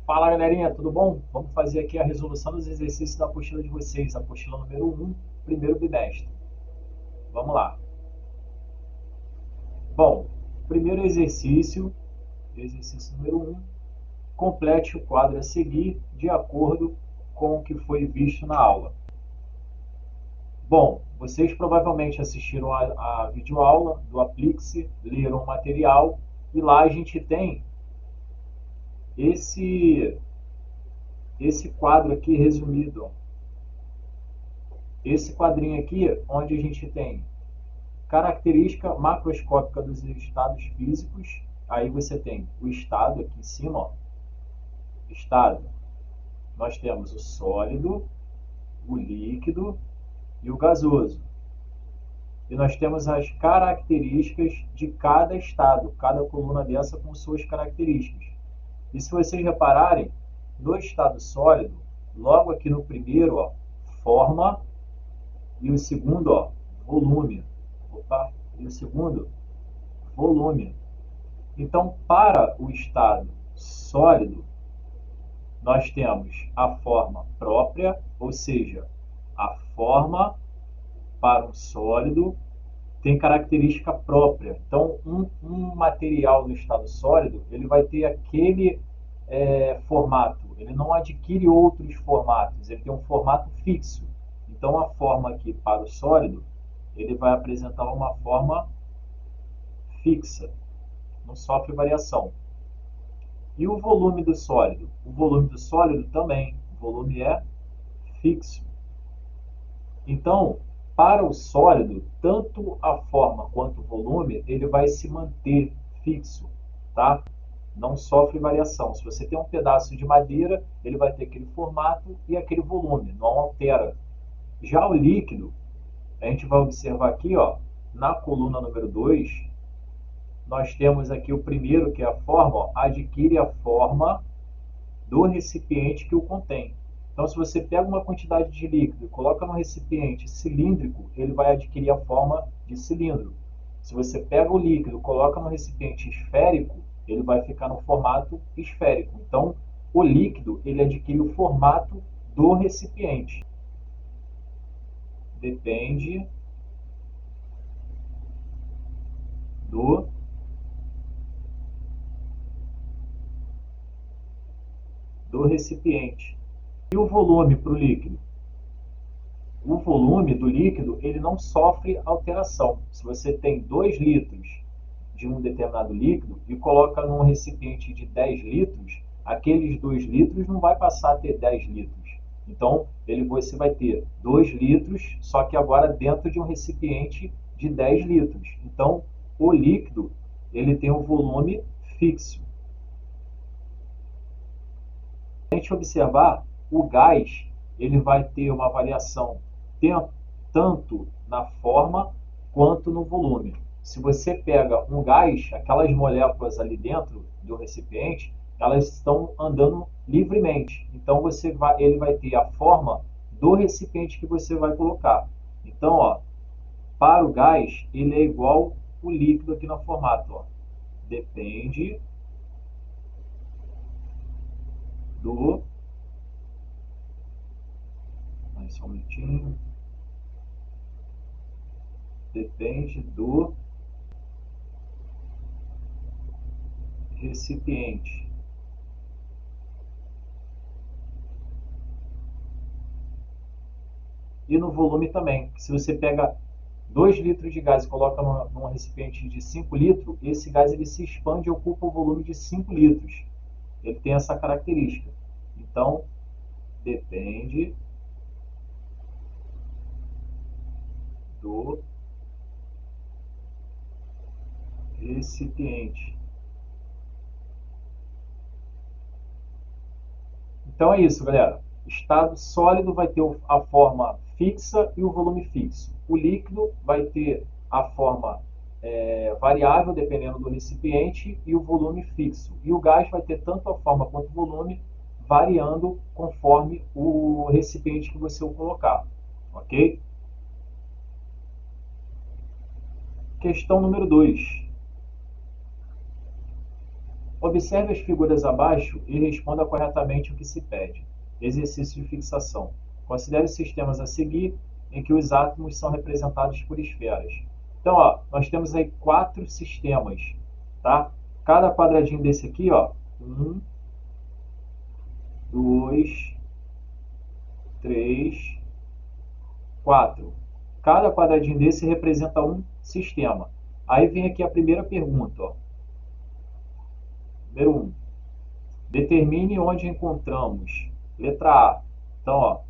Fala galerinha, tudo bom? Vamos fazer aqui a resolução dos exercícios da apostila de vocês, apostila número 1, primeiro bimestre. Vamos lá. Bom, primeiro exercício número 1, complete o quadro a seguir de acordo com o que foi visto na aula. Bom, vocês provavelmente assistiram a videoaula do Aplixe, leram o material e lá a gente tem esse, esse quadro aqui resumido. Esse quadrinho aqui, onde a gente tem característica macroscópica dos estados físicos. Aí você tem o estado aqui em cima, ó. Estado. Nós temos o sólido, o líquido e o gasoso. E nós temos as características de cada estado, cada coluna dessa com suas características. E se vocês repararem, no estado sólido, logo aqui no primeiro, ó, forma, e o segundo, ó, volume. Opa, e o segundo, volume. Então, para o estado sólido, nós temos a forma própria, ou seja, a forma para um sólido tem característica própria. Então, um material no estado sólido, ele vai ter aquele formato, ele não adquire outros formatos, ele tem um formato fixo. Então, a forma aqui para o sólido, ele vai apresentar uma forma fixa, não sofre variação. E o volume do sólido? O volume do sólido também. O volume é fixo. Então, para o sólido, tanto a forma quanto o volume, ele vai se manter fixo, tá? Não sofre variação. Se você tem um pedaço de madeira, ele vai ter aquele formato e aquele volume, não altera. Já o líquido, a gente vai observar aqui, ó, na coluna número 2, nós temos aqui o primeiro, que é a forma, ó, adquire a forma do recipiente que o contém. Então, se você pega uma quantidade de líquido e coloca num recipiente cilíndrico, ele vai adquirir a forma de cilindro. Se você pega o líquido e coloca num recipiente esférico, ele vai ficar no formato esférico. Então, o líquido ele adquire o formato do recipiente. Depende do, do recipiente. E o volume para o líquido? O volume do líquido ele não sofre alteração. Se você tem 2 litros de um determinado líquido e coloca num recipiente de 10 litros, aqueles 2 litros não vai passar a ter 10 litros. Então, você vai ter 2 litros, só que agora dentro de um recipiente de 10 litros. Então, o líquido ele tem um volume fixo. Se a gente observar, o gás ele vai ter uma variação tanto na forma quanto no volume. Se você pega um gás, aquelas moléculas ali dentro do recipiente, elas estão andando livremente. Então ele vai ter a forma do recipiente que você vai colocar. Então, ó, para o gás, ele é igual o líquido aqui no formato. Ó. Depende do. Só um minutinho. Depende do recipiente. E no volume também. Se você pega 2 litros de gás e coloca num recipiente de 5 litros, esse gás ele se expande e ocupa o volume de 5 litros. Ele tem essa característica. Então, depende do recipiente. Então é isso, galera. Estado sólido vai ter a forma fixa e o volume fixo. O líquido vai ter a forma variável, dependendo do recipiente, e o volume fixo. E o gás vai ter tanto a forma quanto o volume, variando conforme o recipiente que você o colocar. Ok? Questão número 2. Observe as figuras abaixo e responda corretamente o que se pede. Exercício de fixação. Considere os sistemas a seguir em que os átomos são representados por esferas. Então, ó, nós temos aí 4 sistemas, tá? Cada quadradinho desse aqui, ó, 1, 2, 3, 4. Cada quadradinho desse representa um sistema. Aí vem aqui a primeira pergunta, ó. Número 1. Determine onde encontramos. Letra A. Então, ó,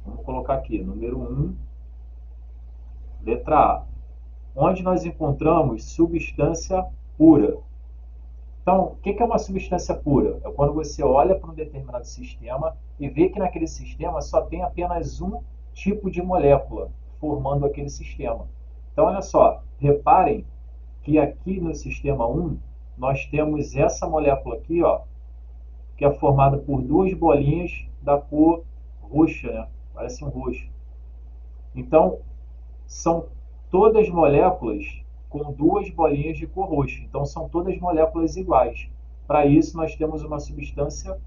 vamos colocar aqui, número 1, letra A. Onde nós encontramos substância pura. Então, o que é uma substância pura? É quando você olha para um determinado sistema e vê que naquele sistema só tem apenas um tipo de molécula formando aquele sistema. Então, olha só, reparem que aqui no sistema 1, nós temos essa molécula aqui, ó, que é formada por 2 bolinhas da cor roxa, né? Parece um roxo. Então, são todas moléculas com 2 bolinhas de cor roxa. Então, são todas moléculas iguais. Para isso, nós temos uma substância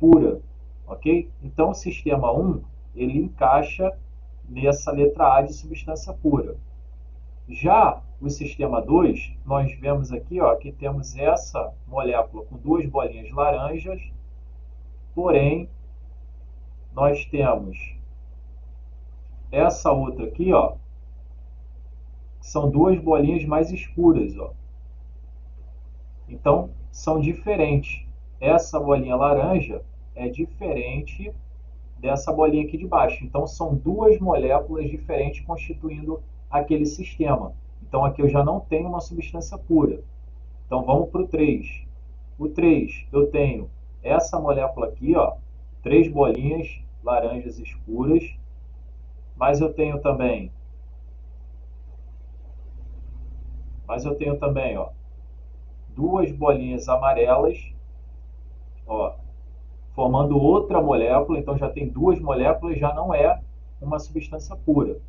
pura, ok? Então, o sistema 1, ele encaixa nessa letra A de substância pura. Já o sistema 2, nós vemos aqui, ó, que temos essa molécula com 2 bolinhas laranjas, porém, nós temos essa outra aqui, ó, são 2 bolinhas mais escuras, ó. Então, são diferentes. Essa bolinha laranja é diferente dessa bolinha aqui de baixo. Então, são 2 moléculas diferentes constituindo aquele sistema. Então, aqui eu já não tenho uma substância pura. Então, vamos para o 3. O 3, eu tenho essa molécula aqui, ó, 3 bolinhas laranjas escuras. Mas eu tenho também, ó, 2 bolinhas amarelas, ó, formando outra molécula. Então já tem 2 moléculas, já não é uma substância pura.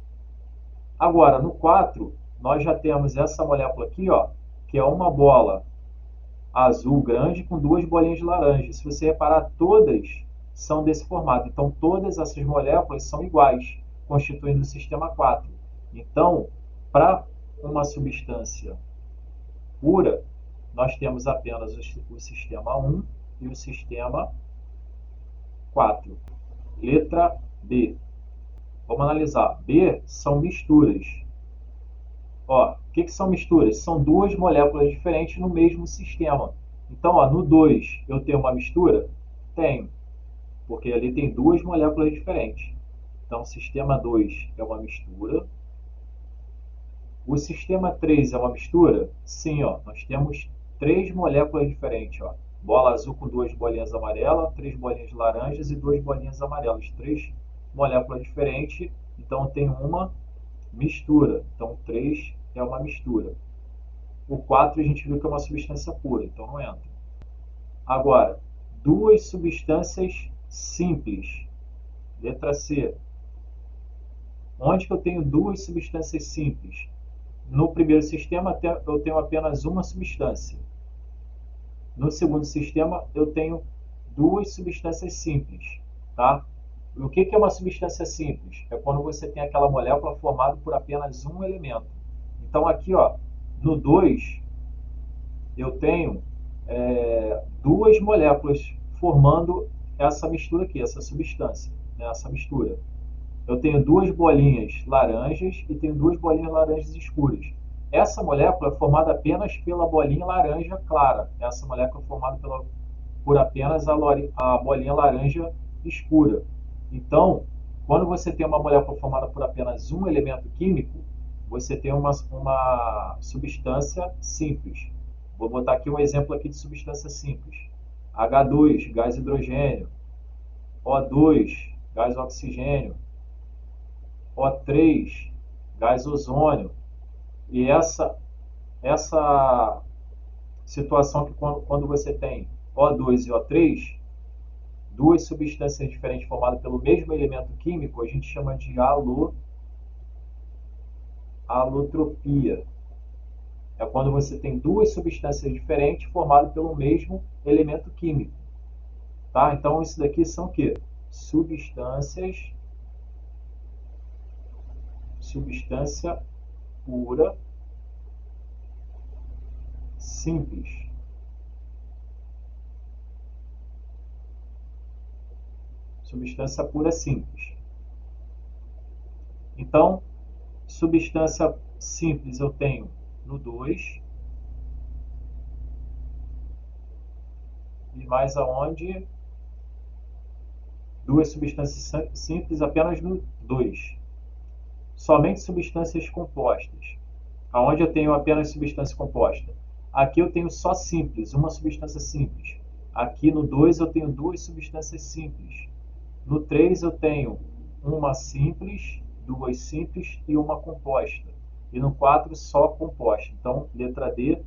Agora, no 4, nós já temos essa molécula aqui, ó, que é uma bola azul grande com 2 bolinhas laranjas. Se você reparar, todas são desse formato. Então, todas essas moléculas são iguais, constituindo o sistema 4. Então, para uma substância pura, nós temos apenas o sistema 1 e o sistema 4. Letra B. Vamos analisar. B são misturas. Ó, o que são misturas? São 2 moléculas diferentes no mesmo sistema. Então, ó, no 2 eu tenho uma mistura? Tenho, porque ali tem 2 moléculas diferentes. Então, o sistema 2 é uma mistura. O sistema 3 é uma mistura? Sim, ó, nós temos 3 moléculas diferentes. Ó. Bola azul com 2 bolinhas amarelas, 3 bolinhas laranjas e 2 bolinhas amarelas. 3 moléculas diferentes, então tem uma mistura. Então, 3 é uma mistura. O 4 a gente viu que é uma substância pura, então não entra. Agora, 2 substâncias simples. Letra C. Onde que eu tenho 2 substâncias simples? No primeiro sistema eu tenho apenas uma substância. No segundo sistema eu tenho 2 substâncias simples. Tá? E o que é uma substância simples? É quando você tem aquela molécula formada por apenas um elemento. Então aqui, ó, no 2 eu tenho 2 moléculas formando essa mistura aqui, essa substância, né, essa mistura. Eu tenho 2 bolinhas laranjas e tenho 2 bolinhas laranjas escuras. Essa molécula é formada apenas pela bolinha laranja clara. Essa molécula é formada por apenas a bolinha laranja escura. Então, quando você tem uma molécula formada por apenas um elemento químico, você tem uma substância simples. Vou botar aqui um exemplo aqui de substância simples. H2, gás hidrogênio. O2, gás oxigênio. O3, gás ozônio. E essa situação que quando você tem O2 e O3, 2 substâncias diferentes formadas pelo mesmo elemento químico, a gente chama de alotropia. É quando você tem duas substâncias diferentes formadas pelo mesmo elemento químico. Tá? Então, isso daqui são o quê? Substância pura simples. Substância pura simples. Então, substância simples eu tenho no 2. E mais aonde? Duas substâncias simples apenas no 2. Somente substâncias compostas. Aonde eu tenho apenas substância composta? Aqui eu tenho só simples, uma substância simples. Aqui no 2 eu tenho duas substâncias simples. No 3 eu tenho uma simples, duas simples e uma composta. E no 4 só composta. Então, letra D,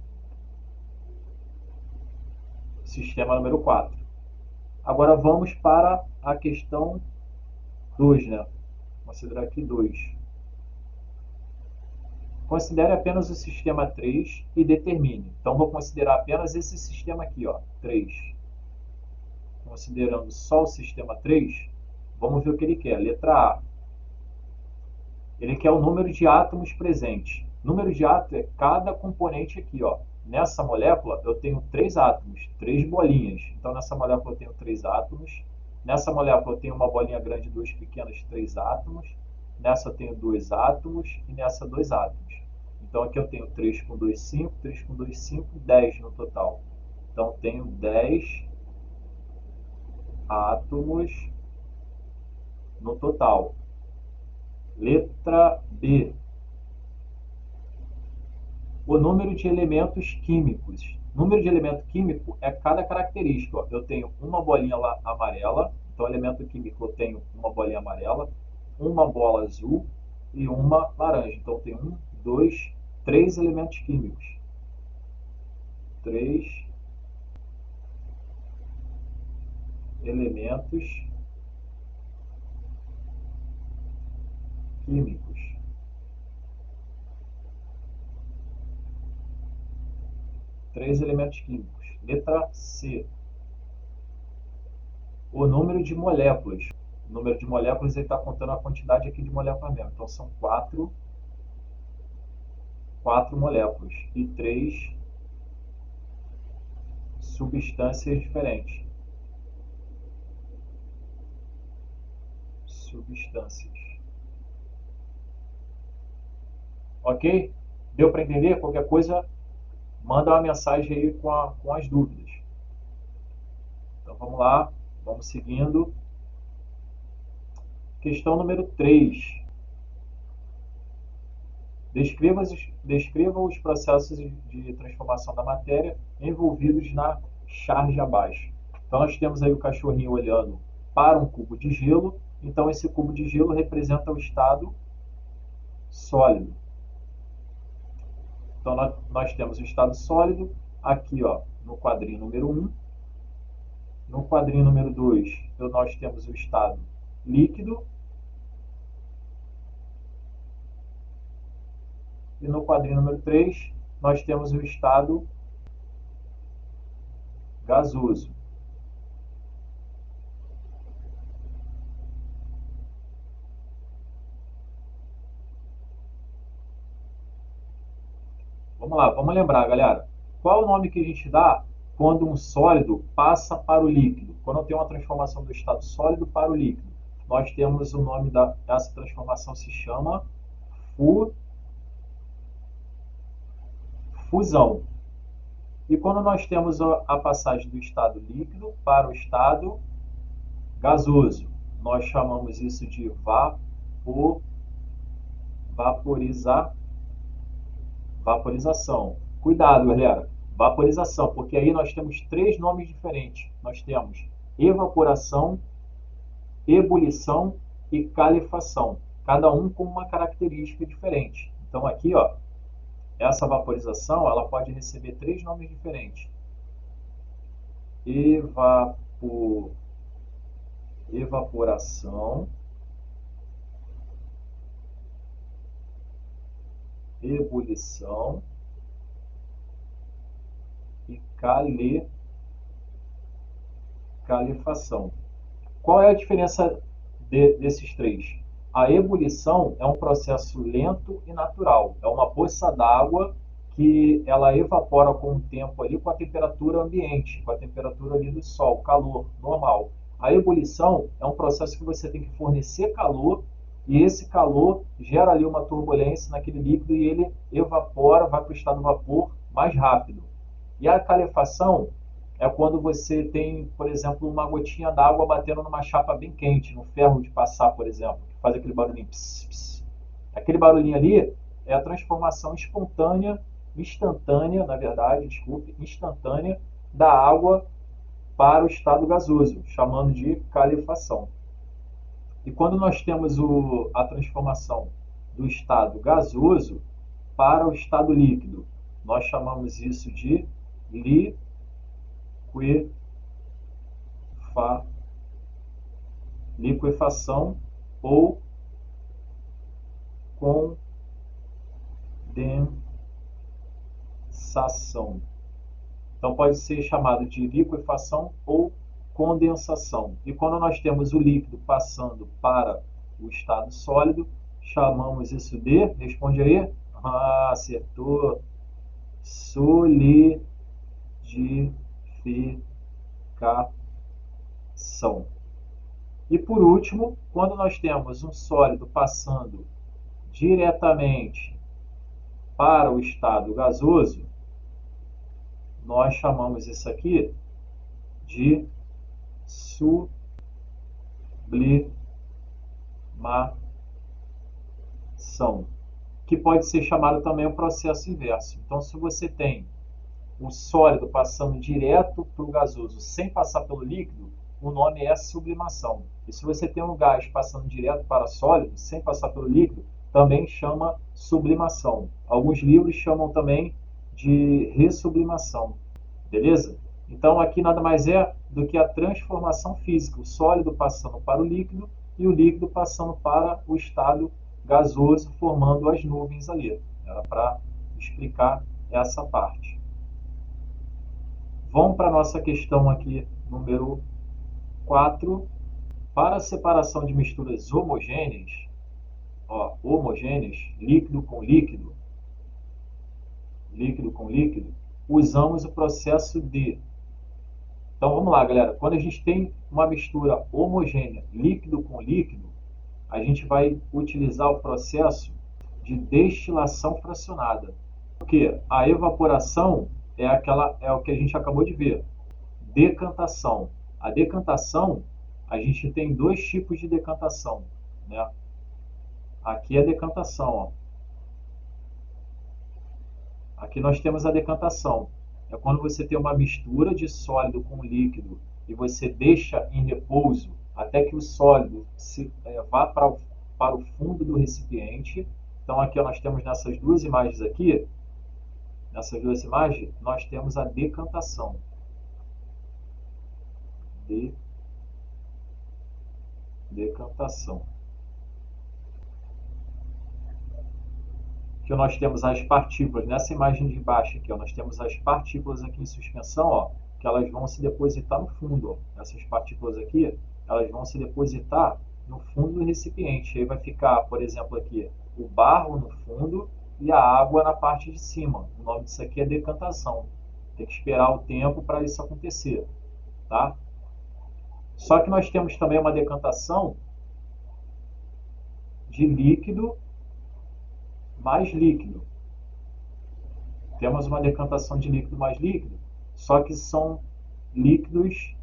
sistema número 4. Agora vamos para a questão 2, né? Considerar aqui 2. Considere apenas o sistema 3 e determine. Então, vou considerar apenas esse sistema aqui, ó, 3. Considerando só o sistema 3, vamos ver o que ele quer. Letra A. Ele quer o número de átomos presentes. Número de átomos é cada componente aqui, ó. Nessa molécula eu tenho 3 átomos, 3 bolinhas. Então, nessa molécula eu tenho 3 átomos. Nessa molécula eu tenho uma bolinha grande e 2 pequenas, 3 átomos. Nessa eu tenho 2 átomos e nessa 2 átomos. Então, aqui eu tenho 3 com 2, 5, 3 com 2, 5, 10 no total. Então, tenho 10 átomos no total. Letra B. O número de elementos químicos. Número de elemento químico é cada característica. Ó. Eu tenho uma bolinha amarela, então elemento químico eu tenho uma bolinha amarela, uma bola azul e uma laranja. Então eu tenho 1, 2, 3 elementos químicos. 3 elementos químicos. 3 elementos químicos. Letra C. O número de moléculas. O número de moléculas ele está contando a quantidade aqui de moléculas mesmo. Então são 4 moléculas e 3 substâncias diferentes. Substâncias. Ok? Deu para entender? Qualquer coisa, manda uma mensagem aí com as dúvidas. Então vamos lá, vamos seguindo. Questão número 3. Descreva os processos de transformação da matéria envolvidos na charge abaixo. Então nós temos aí o cachorrinho olhando para um cubo de gelo. Então esse cubo de gelo representa o estado sólido. Então nós temos o estado sólido aqui, ó, no quadrinho número 1. No quadrinho número 2, nós temos o estado líquido. E no quadrinho número 3, nós temos o estado gasoso. Vamos lá, vamos lembrar, galera. Qual é o nome que a gente dá quando um sólido passa para o líquido? Quando eu tenho uma transformação do estado sólido para o líquido, nós temos o nome dessa transformação se chama fusão. E quando nós temos a passagem do estado líquido para o estado gasoso, nós chamamos isso de vaporização. Cuidado, galera. Vaporização, porque aí nós temos 3 nomes diferentes. Nós temos evaporação, ebulição e calefação. Cada um com uma característica diferente. Então aqui, ó, essa vaporização ela pode receber 3 nomes diferentes. Evaporação, ebulição e calefação. Qual é a diferença desses três? A ebulição é um processo lento e natural. É uma poça d'água que ela evapora com o tempo ali com a temperatura ambiente, com a temperatura ali do sol, calor normal. A ebulição é um processo que você tem que fornecer calor e esse calor gera ali uma turbulência naquele líquido e ele evapora, vai para o estado de vapor mais rápido. E a calefação é quando você tem, por exemplo, uma gotinha d'água batendo numa chapa bem quente, no ferro de passar, por exemplo, que faz aquele barulhinho. Pss, pss. Aquele barulhinho ali é a transformação espontânea, instantânea, na verdade, desculpe, instantânea da água para o estado gasoso, chamando de calefação. E quando nós temos a transformação do estado gasoso para o estado líquido, nós chamamos isso de liquefação ou condensação. Então pode ser chamado de liquefação ou condensação. E quando nós temos o líquido passando para o estado sólido, chamamos isso de, responde aí, acertou, solidificação. E por último, quando nós temos um sólido passando diretamente para o estado gasoso, nós chamamos isso aqui de sublimação, que pode ser chamado também o processo inverso. Então, se você tem o sólido passando direto para o gasoso sem passar pelo líquido, o nome é sublimação. E se você tem um gás passando direto para sólido sem passar pelo líquido, também chama sublimação. Alguns livros chamam também de ressublimação. Beleza? Então aqui nada mais é do que a transformação física, o sólido passando para o líquido e o líquido passando para o estado gasoso, formando as nuvens ali. Era para explicar essa parte. Vamos para a nossa questão aqui, número 4. Para a separação de misturas homogêneas, líquido com líquido, usamos o processo de... Então vamos lá, galera. Quando a gente tem uma mistura homogênea, líquido com líquido, a gente vai utilizar o processo de destilação fracionada. Porque a evaporação é o que a gente acabou de ver. Decantação. A decantação, a gente tem dois tipos de decantação, né? Aqui é a decantação, ó. Aqui nós temos a decantação. É quando você tem uma mistura de sólido com líquido e você deixa em repouso até que o sólido vá para o fundo do recipiente. Então aqui nós temos nessas duas imagens aqui, nós temos a decantação. Decantação. Que nós temos as partículas, nessa imagem de baixo aqui, ó, nós temos as partículas aqui em suspensão, ó, que elas vão se depositar no fundo. Ó. Essas partículas aqui, elas vão se depositar no fundo do recipiente. Aí vai ficar, por exemplo, aqui, o barro no fundo e a água na parte de cima. O nome disso aqui é decantação. Tem que esperar o tempo para isso acontecer. Tá? Só que nós temos também uma decantação de líquido mais líquido. Temos uma decantação de líquido mais líquido, só que são líquidos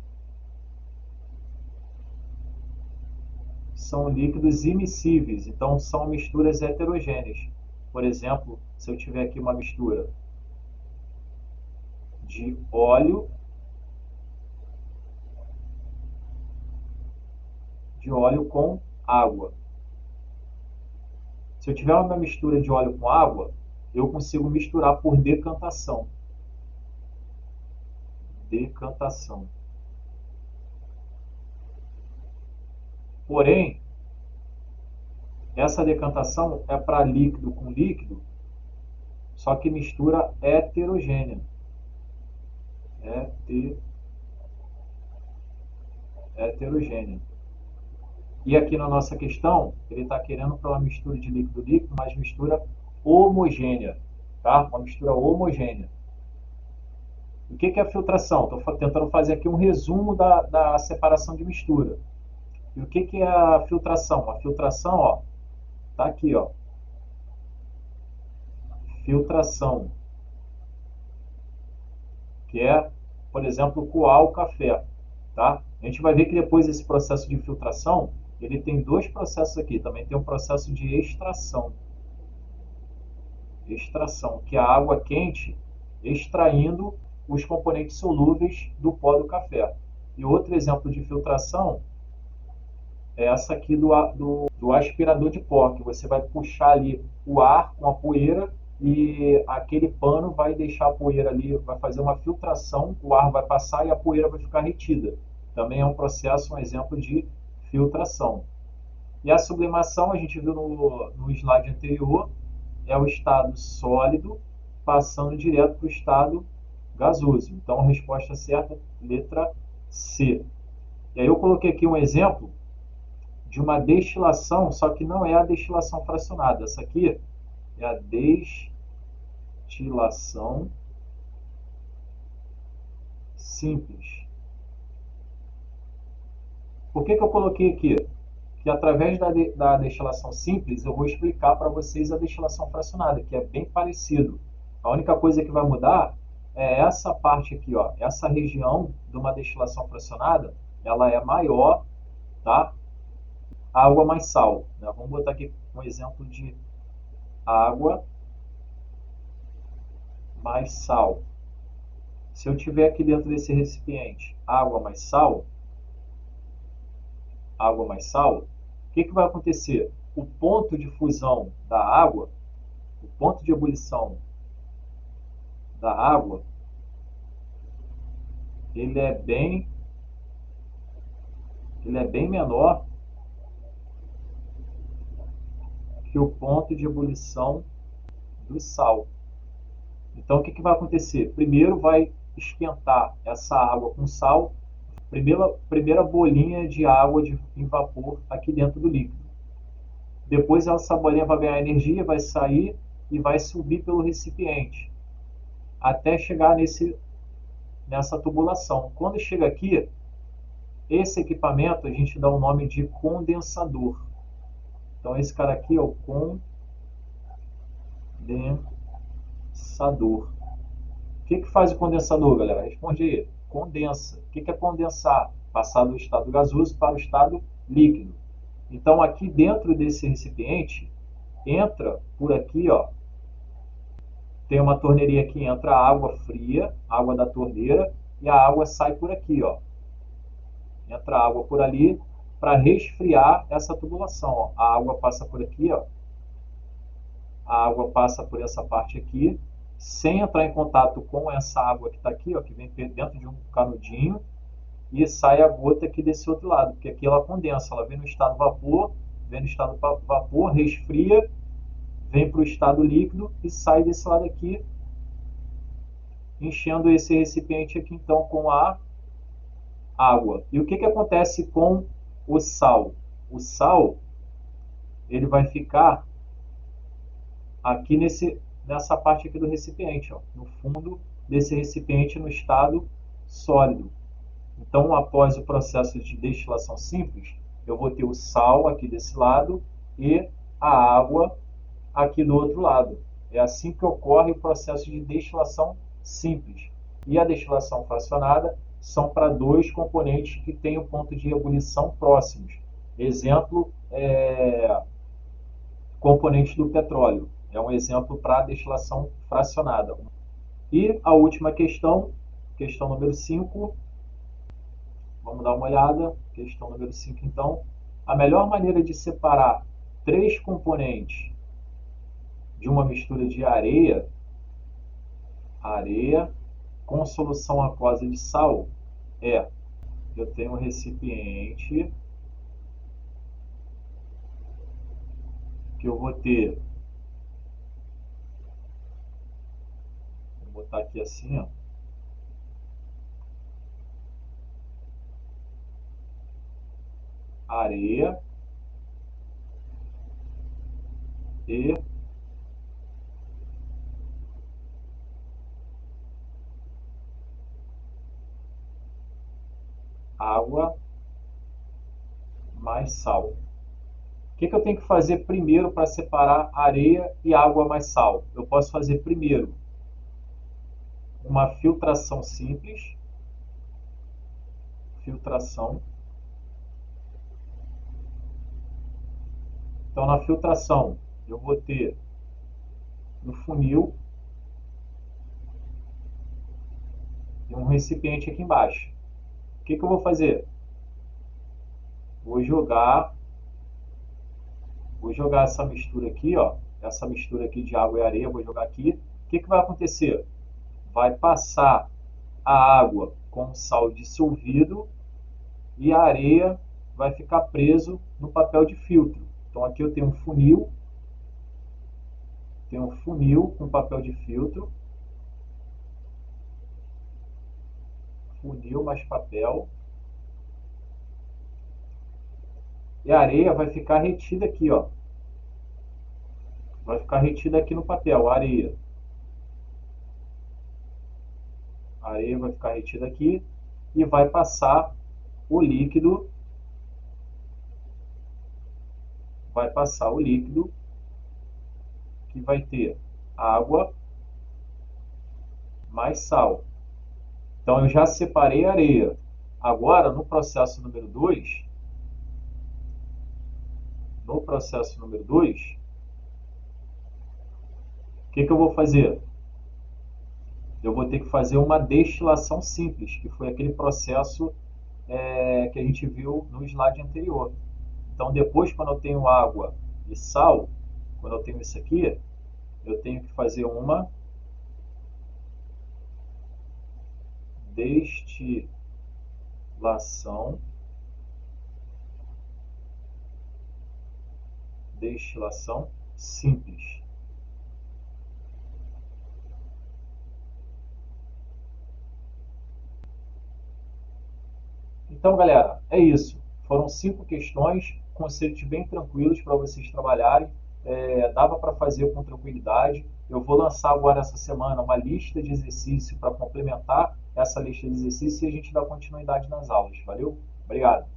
imissíveis, então são misturas heterogêneas. Por exemplo, se eu tiver aqui uma mistura de óleo com água. Se eu tiver uma mistura de óleo com água, eu consigo misturar por decantação. Porém, essa decantação é para líquido com líquido, só que mistura heterogênea. heterogênea. E aqui na nossa questão, ele está querendo para uma mistura de líquido-líquido, mas mistura homogênea, tá? Uma mistura homogênea. O que é a filtração? Estou tentando fazer aqui um resumo da separação de mistura. E o que é a filtração? A filtração, ó, tá aqui, ó. Filtração, que é, por exemplo, coar o café, tá? A gente vai ver que depois esse processo de filtração, ele tem dois processos aqui. Também tem um processo de extração. Extração, que é a água quente extraindo os componentes solúveis do pó do café. E outro exemplo de filtração é essa aqui do aspirador de pó, que você vai puxar ali o ar com a poeira e aquele pano vai deixar a poeira ali, vai fazer uma filtração, o ar vai passar e a poeira vai ficar retida. Também é um processo, um exemplo de filtração. E a sublimação, a gente viu no slide anterior, é o estado sólido passando direto para o estado gasoso. Então, a resposta certa, letra C. E aí eu coloquei aqui um exemplo de uma destilação, só que não é a destilação fracionada. Essa aqui é a destilação simples. Por que eu coloquei aqui? Que através da destilação simples, eu vou explicar para vocês a destilação fracionada, que é bem parecido. A única coisa que vai mudar é essa parte aqui, ó, essa região de uma destilação fracionada, ela é maior, tá? Água mais sal, né? Vamos botar aqui um exemplo de água mais sal. Se eu tiver aqui dentro desse recipiente água mais sal, o que vai acontecer? O ponto de fusão da água, o ponto de ebulição da água, ele é bem menor que o ponto de ebulição do sal. Então, o que vai acontecer? Primeiro vai esquentar essa água com sal, primeira bolinha de água em vapor aqui dentro do líquido. Depois essa bolinha vai ganhar energia, vai sair e vai subir pelo recipiente, até chegar nessa tubulação. Quando chega aqui, esse equipamento a gente dá o nome de condensador. Então esse cara aqui é o condensador. O que faz o condensador, galera? Responde aí. Condensa. O que é condensar? Passar do estado gasoso para o estado líquido. Então aqui dentro desse recipiente, entra por aqui, ó, tem uma torneirinha que entra a água fria, água da torneira, e a água sai por aqui, ó. Entra a água por ali para resfriar essa tubulação, ó. A água passa por aqui, ó. A água passa por essa parte aqui, sem entrar em contato com essa água que está aqui, ó, que vem dentro de um canudinho, e sai a gota aqui desse outro lado, porque aqui ela condensa, ela vem no estado vapor, resfria, vem para o estado líquido e sai desse lado aqui, enchendo esse recipiente aqui então com a água. E o que acontece com o sal? O sal, ele vai ficar aqui nessa parte aqui do recipiente, ó, no fundo desse recipiente no estado sólido. Então, após o processo de destilação simples, eu vou ter o sal aqui desse lado e a água aqui do outro lado. É assim que ocorre o processo de destilação simples. E a destilação fracionada são para dois componentes que têm o ponto de ebulição próximos. Exemplo, componente do petróleo. É um exemplo para a destilação fracionada. E a última questão, questão número 5. Vamos dar uma olhada. Questão número 5, então. A melhor maneira de separar três componentes de uma mistura de areia com solução aquosa de sal eu tenho um recipiente que eu vou ter, vou botar aqui assim, ó, areia e água mais sal. O que eu tenho que fazer primeiro para separar areia e água mais sal? Eu posso fazer primeiro uma filtração simples, filtração. Então, na filtração, eu vou ter um funil e um recipiente aqui embaixo. O que eu vou fazer? Vou jogar essa mistura aqui, ó, essa mistura aqui de água e areia, vou jogar aqui. O que vai acontecer? Vai passar a água com sal dissolvido e a areia vai ficar preso no papel de filtro. Então aqui eu tenho um funil com papel de filtro, funil mais papel, e a areia vai ficar retida aqui, ó. Vai ficar retida aqui no papel, a areia. A areia vai ficar retida aqui e vai passar o líquido, que vai ter água mais sal. Então eu já separei a areia. Agora, no processo número 2, o que eu vou fazer? Eu vou ter que fazer uma destilação simples, que foi aquele processo que a gente viu no slide anterior. Então, depois, quando eu tenho água e sal, quando eu tenho isso aqui, eu tenho que fazer uma destilação simples. Então, galera, é isso. Foram 5 questões, conceitos bem tranquilos para vocês trabalharem. Dava para fazer com tranquilidade. Eu vou lançar agora essa semana uma lista de exercícios para complementar essa lista de exercícios e a gente dá continuidade nas aulas. Valeu? Obrigado.